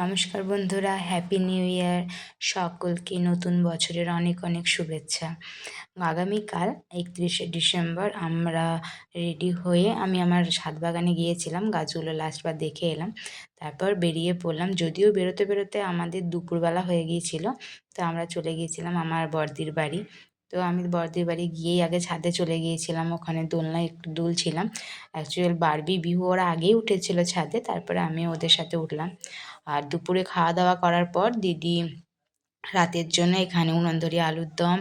নমস্কার বন্ধুরা, happy new year. সকলকে নতুন বছরের অনেক অনেক শুভেচ্ছা। আগামীকাল 31শে ডিসেম্বর আমরা রেডি হয়ে আমি আমার ছাদ বাগানে গিয়েছিলাম, গাছগুলো লাস্টবার দেখে এলাম। তারপর বেরিয়ে পড়লাম, যদিও বেরোতে বেরোতে আমাদের দুপুরবেলা হয়ে গিয়েছিল। তো আমরা চলে গিয়েছিলাম আমার বড়দির বাড়ি। তো আমি বড়দির বাড়ি গিয়েই আগে ছাদে চলে গিয়েছিলাম, ওখানে দোলনায় একটু দুলছিলাম। অ্যাকচুয়াল বারবি বিহু ওরা আগেই উঠেছিল ছাদে, তারপরে আমি ওদের সাথে উঠলাম। আর দুপুরে খাওয়া দাওয়া করার পর দিদি রাতের জন্য এখানে উননদরি আলুর দম,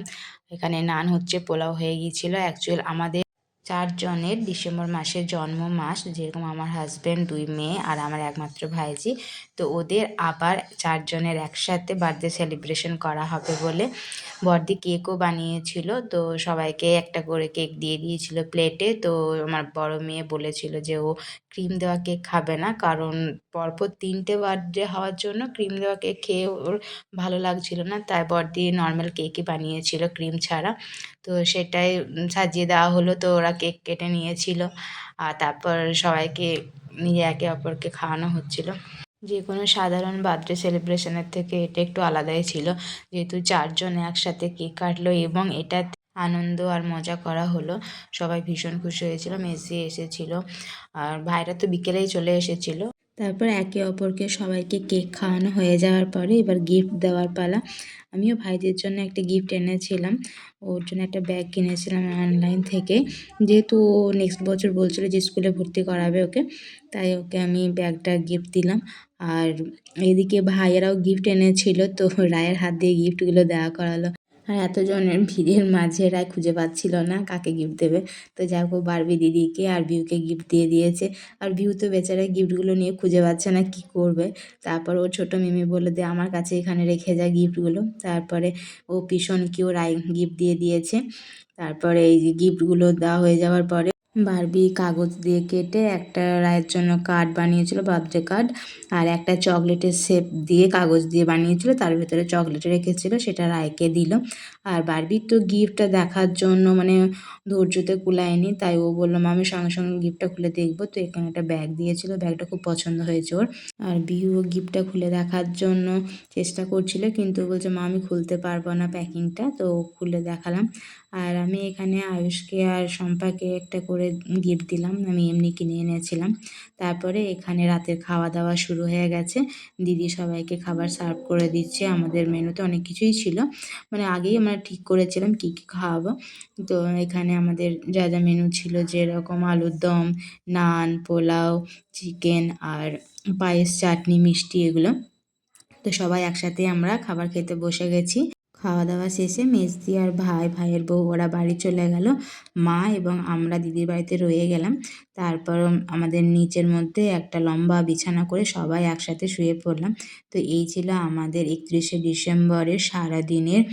এখানে নান হচ্ছে, পোলাও হয়ে গিয়েছিল। অ্যাকচুয়াল আমাদের 4 জনের ডিসেম্বর মাসে জন্ম মাস, যেরকম আমার হাজব্যান্ড, 2 মেয়ে আর আমার একমাত্র ভাইজি। তো ওদের আবার 4 জনের একসাথে বার্থডে সেলিব্রেশন করা হবে বলে বড়দি কেকও বানিয়েছিল। তো সবাইকে একটা করে কেক দিয়ে দিয়েছিল প্লেটে। তো আমার বড় মেয়ে বলেছিল যে ও ক্রিম দেওয়া কেক খাবে না, কারণ পরপর 3টে বার্থডে হওয়ার জন্য ক্রিম দেওয়া কেক খেয়ে ওর ভালো লাগছিল না। তাই বড়দি নর্মাল কেকই বানিয়েছিল ক্রিম ছাড়া। তো সেটাই সাজিয়ে দেওয়া হলো। তো ওরা কেক কেটে নিয়েছিল, আর তারপর সবাইকে নিয়ে একে অপরকে খাওয়ানো হচ্ছিল। যে কোনো সাধারণ বার্থডে সেলিব্রেশনের থেকে এটা একটু আলাদাই ছিল, যেহেতু 4 জন একসাথে কেক কাটলো এবং এটা আনন্দ আর মজা করা হলো। সবাই ভীষণ খুশি হয়েছিল। মেসি এসেছিল আর ভাইরা তো বিকেলেই চলে এসেছিল। তারপর একে অপরকে সবাইকে কেক খাওয়ানো হয়ে যাওয়ার পরে এবার গিফট দেওয়ার পালা। আমিও ভাইদের জন্য একটা গিফট এনেছিলাম, ওর জন্য একটা ব্যাগ কিনেছিলাম অনলাইন থেকে। যেহেতু ও নেক্সট বছর বলছিল যে স্কুলে ভর্তি করাবে ওকে, তাই ওকে আমি ব্যাগটা গিফট দিলাম। আর এদিকে ভাইয়েরাও গিফট এনেছিল, তো রায়ের হাত দিয়ে গিফটগুলো দেওয়া করালো। আর এতজনের ভিড়ের মাঝে রায় খুঁজে পাচ্ছিল না কাকে গিফট দেবে। তো যাই হোক, বারবি দিদিকে আর বিউকে গিফট দিয়ে দিয়েছে। আর বিউ তো বেচারা গিফটগুলো নিয়ে খুঁজে পাচ্ছে না কি করবে। তারপর ওর ছোটো মিমি বলে দে আমার কাছে এখানে রেখে যা গিফটগুলো। তারপরে ও পিছনকেও রায় গিফট দিয়ে দিয়েছে। তারপরে এই যে গিফটগুলো দেওয়া হয়ে যাওয়ার পরে বারবি কাগজ দিয়ে কেটে একটা রায়ের জন্য কার্ড বানিয়েছিল, বার্থডে কার্ড। আর একটা চকলেটের শেপ দিয়ে কাগজ দিয়ে বানিয়েছিল, তার ভিতরে চকলেট রেখেছিল, সেটা রায়কে দিল। আর বারবির তো গিফটটা দেখার জন্য মানে ধৈর্যতে কুলায়নি, তাই ও বললো আমি সঙ্গে সঙ্গে গিফটটা খুলে দেখবো। তো এখানে একটা ব্যাগ দিয়েছিল, ব্যাগটা খুব পছন্দ হয়েছে ওর। আর বিহুও গিফটটা খুলে দেখার জন্য চেষ্টা করছিল, কিন্তু বলছে মা আমি খুলতে পারবো না প্যাকিংটা। তো খুলে দেখালাম। আর আমি এখানে আয়ুষকে আর শম্পাকে একটা করে গিফট দিলাম, আমি এমনি কিনে এনেছিলাম। তারপরে এখানে রাতের খাওয়া দাওয়া শুরু হয়ে গেছে। দিদি সবাইকে খাবার সার্ভ করে দিচ্ছে। আমাদের মেনুতে অনেক কিছুই ছিল, মানে আগেই আমরা ঠিক করেছিলাম কী কী খাওয়াবো। তো এখানে আমাদের যা যা মেনু ছিল, যেরকম আলুর দম, নান, পোলাও, চিকেন আর পায়েস, চাটনি, মিষ্টি, এগুলো। তো সবাই একসাথে আমরা খাবার খেতে বসে গেছি। খাওয়া দাওয়া শেষে মেজদি আর ভাইয়ের বউ ওরা বাড়ি চলে গেল। মা এবং আমরা দিদির বাড়িতে রয়ে গেলাম। তারপর আমাদের নিচের মধ্যে একটা লম্বা বিছানা করে সবাই একসাথে শুয়ে পড়লাম। তো এই ছিল আমাদের 31শে ডিসেম্বরের সারাদিনের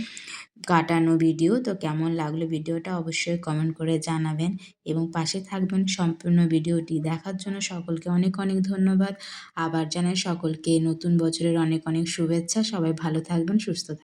কাটানো ভিডিও। তো কেমন লাগলো ভিডিওটা অবশ্যই কমেন্ট করে জানাবেন এবং পাশে থাকবেন সম্পূর্ণ ভিডিওটি দেখার জন্য। সকলকে অনেক অনেক ধন্যবাদ। আবার জানাই সকলকে নতুন বছরের অনেক অনেক শুভেচ্ছা। সবাই ভালো থাকবেন, সুস্থ থাকবেন।